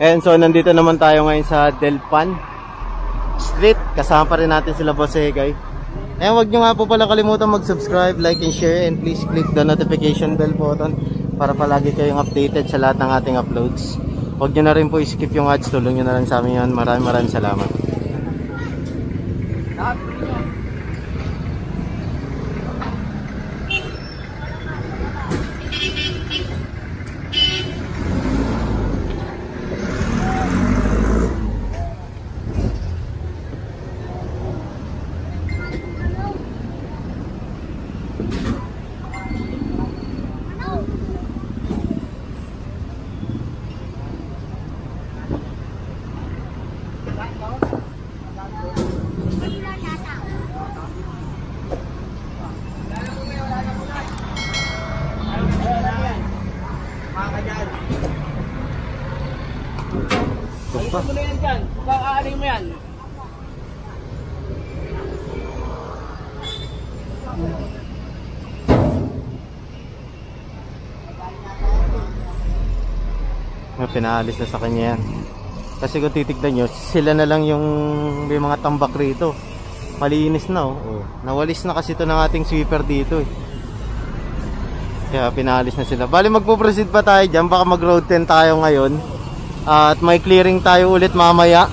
And so nandito naman tayo ngayon sa Delpan Street. Kasama pa rin natin sila Boss Egay. Ayan, huwag nyo nga po pala kalimutan mag-subscribe, like and share, and please click the notification bell button para palagi kayong updated sa lahat ng ating uploads. Huwag nyo na rin po i-skip yung ads, tulong nyo na lang sa amin yan. Maraming salamat. Ano mo na yan dyan? Kakaaling mo yan. Pinaalis na sa kanya yan. Kasi kung titignan nyo, sila na lang yung may mga tambak rito. Malinis na oh. Nawalis na kasi ito ng ating sweeper dito eh. Kaya pinaalis na sila. Bali magpo-proceed pa tayo dyan. Baka mag road 10 tayo ngayon. At may clearing tayo ulit mamaya.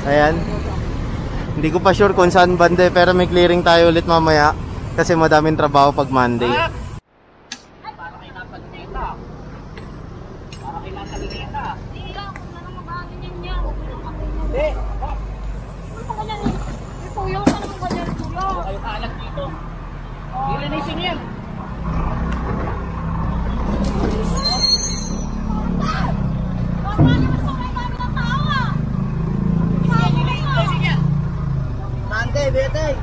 Ayan. Hindi ko pa sure kung saan banda, pero may clearing tayo ulit mamaya. Kasi madaming trabaho pag Monday. Para kayo nasalita. Para kayo nasalita. Hindi lang, kung na lang mag-aanin niya. Hindi. Ano ka yan eh? Tuyo ka naman ka dyan, tuyo. Kayo kaalag dito. Ilinisin yan. Monday, betay.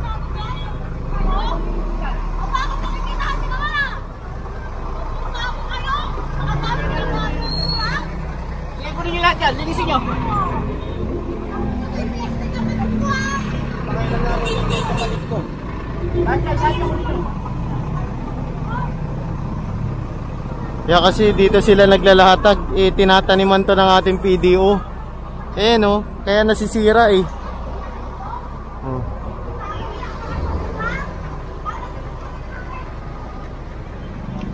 Libunin nyo lahat yan. Linisin nyo. Yeah, kasi dito sila naglalahatag. Tinataniman to ng ating PDO. No? Kaya nasisira eh.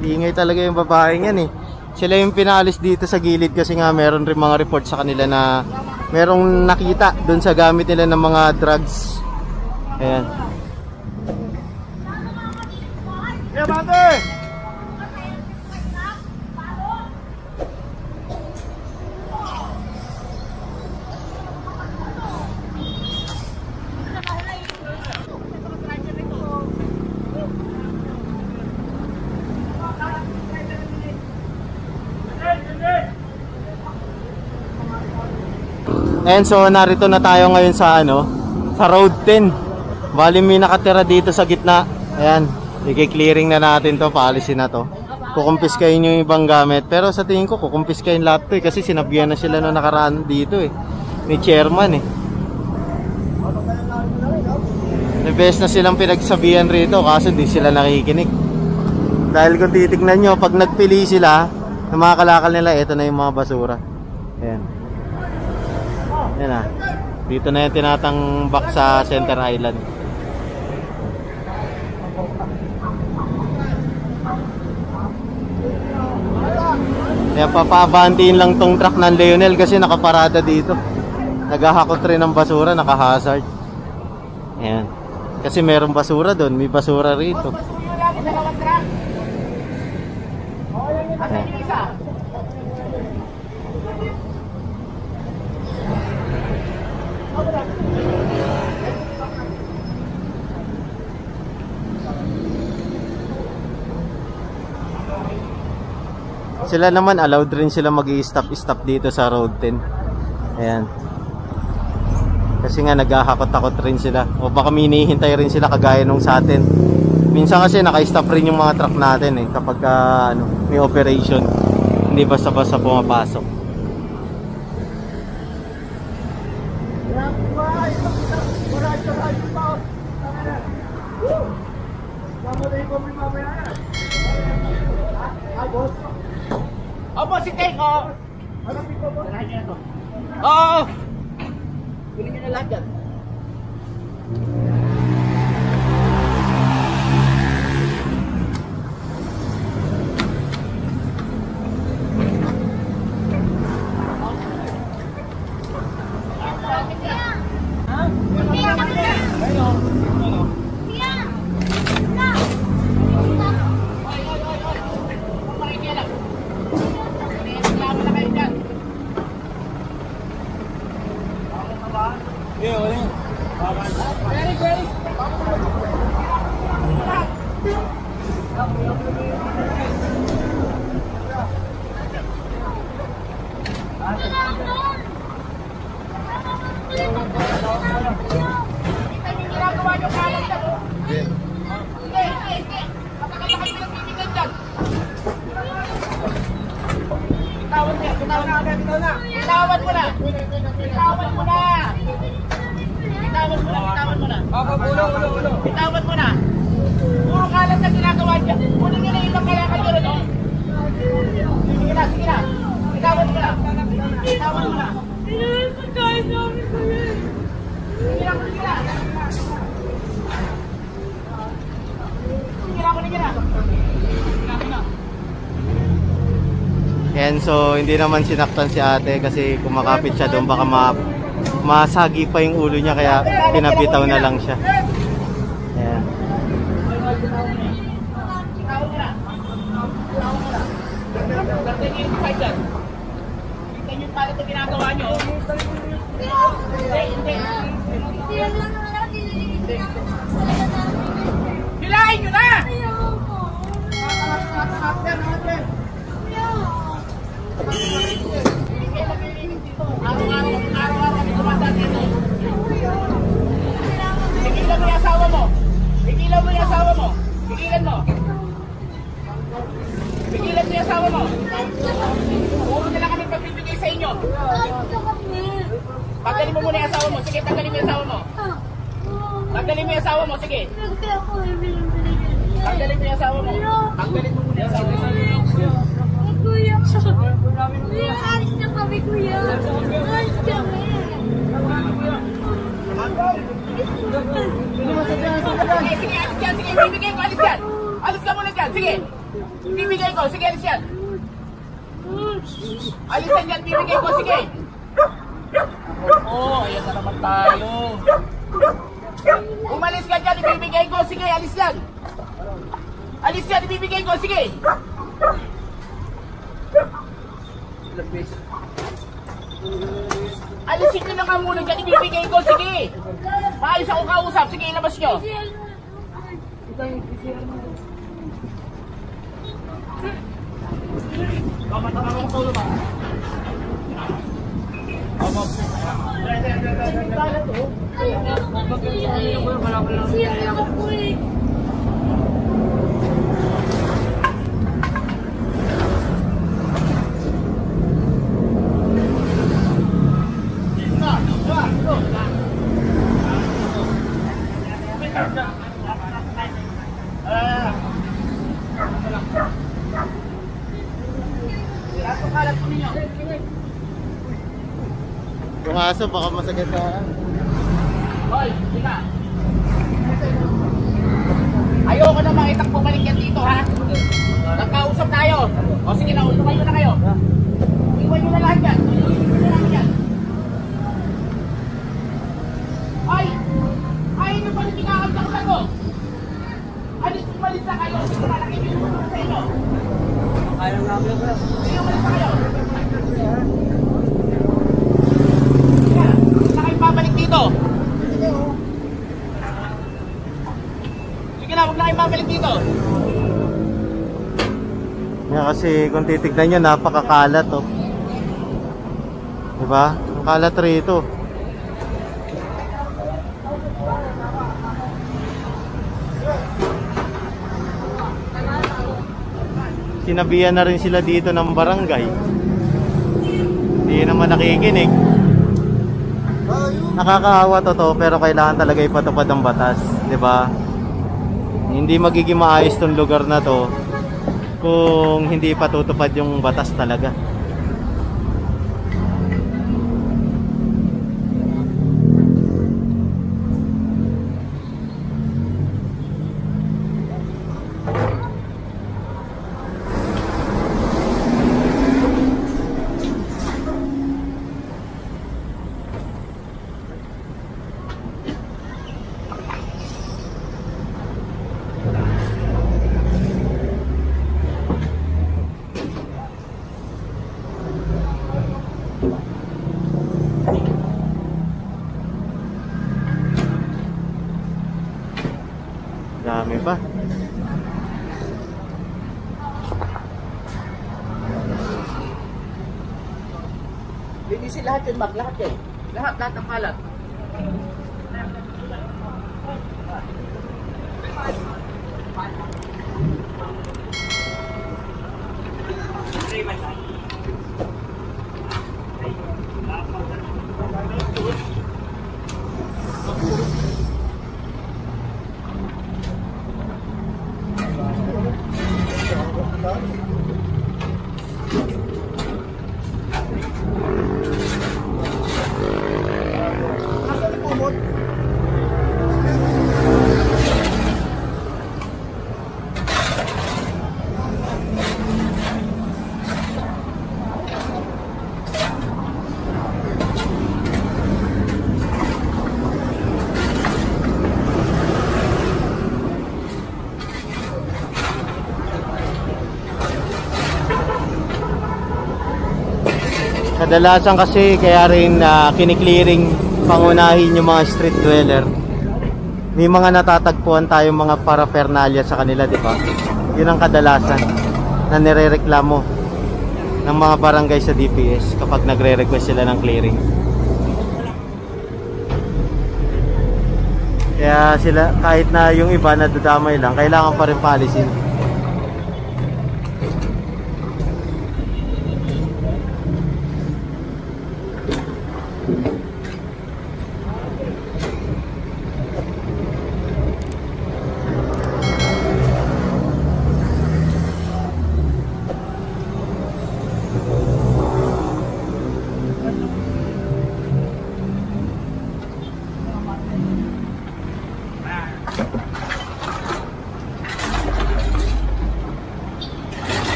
Iingay talaga yung babaeng yan eh. Sila yung pinaalis dito sa gilid kasi nga meron rin mga report sa kanila na merong nakita doon sa gamit nila ng mga drugs. Ayan. Yeah, mate! And so narito na tayo ngayon sa sa road 10. Bali may nakatira dito sa gitna. Ayan, i-clearing na natin to, paalisin na to. Kukumpiskahin yung ibang gamit. Pero sa tingin ko kukumpiskahin lahat to eh, kasi sinabihan na sila na nakaraan dito eh. Ni chairman eh. Nabes na silang pinagsabihan rito kaso di sila nakikinig. Dahil kung titignan nyo, pag nagpili sila ng mga kalakal nila, ito na yung mga basura. Ayan. Yan na. Dito na yung tinatangbak sa Center Island. Kaya papabantiin lang tong truck ng Leonel kasi nakaparada dito. Naghahakot rin ng basura, nakahazard. Ayan. Kasi merong basura doon, may basura rito. Ayan. Sila naman allowed rin sila mag-i-stop dito sa road 10. Ayan. Kasi nga naghahakot-takot rin sila. O baka minihintay rin sila kagaya nung sa atin. Minsan kasi naka-stop rin yung mga truck natin eh kapag may operation. Hindi basta-basta pumapasok. Opo, si Tek, oh. Oo. Kunin niyo na lahat yan. Bitawan mo na! Bitawan mo na! Bitawan mo na! Bitawan mo na! Bitawan mo na! Puro kalat na ginagawa niya. Kunin niyo na ibang kaya kayo rin, oh. Sige na, sige na. Bitawan mo na. Bitawan mo na. Sige na, sige na. Sige na. Yan, so hindi naman sinaktan si ate kasi kumakapit siya doon, baka masagi pa yung ulo niya kaya pinabitaw na lang siya. Yan. Kita niyo pala ito ginagawa niyo. Hindi. Hilahin niyo na! Araw-araw dumadaan dito. Pigilan mo yung asawa mo. Pigilan mo yung asawa mo. Pigilan mo. Pigilan mo yung asawa mo. Puro na lang kami pagbibigay sa inyo. Tanggalin mo muna yung asawa mo. Sige, tanggalin mo yung asawa mo. Tanggalin mo yung asawa mo. Sige. Tanggalin mo yung asawa mo. Tanggalin mo muna yung asawa mo. Kuya, alis na kami, kuya. Alis kami. Sige, alis yan. Sige, ibibigay ko. Alis yan. Alis ka muna dyan. Sige. Ibibigay ko. Sige, alis yan. Alis yan dyan. Ibibigay ko. Sige. Oo, ayan na naman tayo. Umalis ka dyan. Ibibigay ko. Sige, alis yan. Alis yan. Ibibigay ko. Sige. Alisin nyo na nga muna dyan, ibibigay ko, sige. Maayos ako kausap, sige, ilabas nyo. Matama mo ko ba? Yung aso baka masagasaan. Hoy, tika. Ayoko na makitang bumalik yan dito, ha? Nagkausap tayo. O sige na, tumayo na kayo. Iwan nyo na lahat yan. Iwan nyo na yan. Ay! Ay, nyo pa rin kinakagdakusan ko. Alis, umalis na kayo. Sige na, nakibigyan ko sa inyo. Ayaw namin ako. Sige, umalis na kayo. Babalik dito. Sige na, huwag na kayo babalik dito. Yan kasi kung titignan nyo, napakakalat oh. Diba? Ang kalat rito. sinabihan na rin sila dito ng barangay. Hindi naman nakikinig. Nakakaawa totoo, pero kailangan talaga ipatupad ang batas, 'di ba? Hindi magiging maayos tong lugar na to kung hindi patutupad yung batas talaga. Dami pa. Linisin lahat yun, Mark. Lahat yun. Lahat ng kalat. Kadalasan kasi kaya rin kiniklearing pangunahin yung mga street dweller. May mga natatagpuan tayong mga paraphernalia sa kanila, di ba? Yun ang kadalasan na nirereklamo ng mga barangay sa DPS kapag nagre-request sila ng clearing. Kaya sila, kahit na yung iba nadadamay lang, kailangan pa rin paalisin.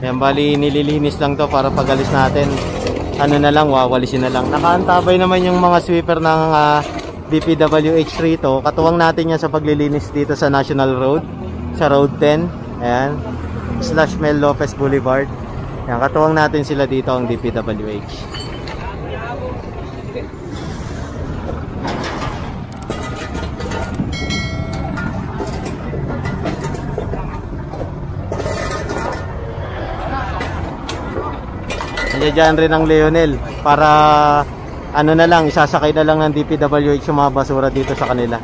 Yan, bali nililinis lang to para pagalis natin. Ano na lang, wawalisin na lang. Nakaantabay naman yung mga sweeper ng DPWH rito. Katuwang natin yan sa paglilinis dito sa National Road, sa Road 10. Ayan, /Mel Lopez Boulevard. Yan, katuwang natin sila dito ang DPWH. Nandiyan rin ang Leonel para ano na lang, isasakay na lang ng DPWH yung mga basura dito sa kanila.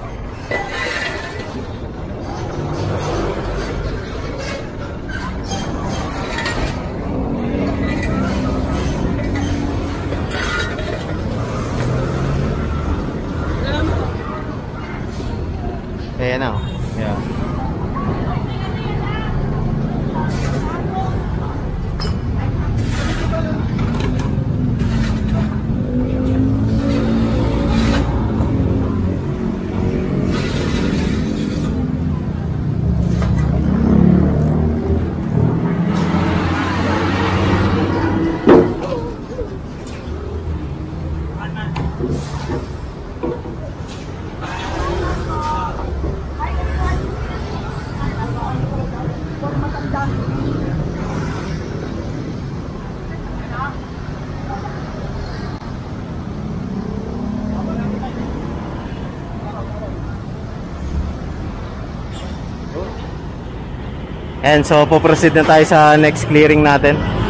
Ayan na. Ayan. And so, po-proceed na tayo sa next clearing natin.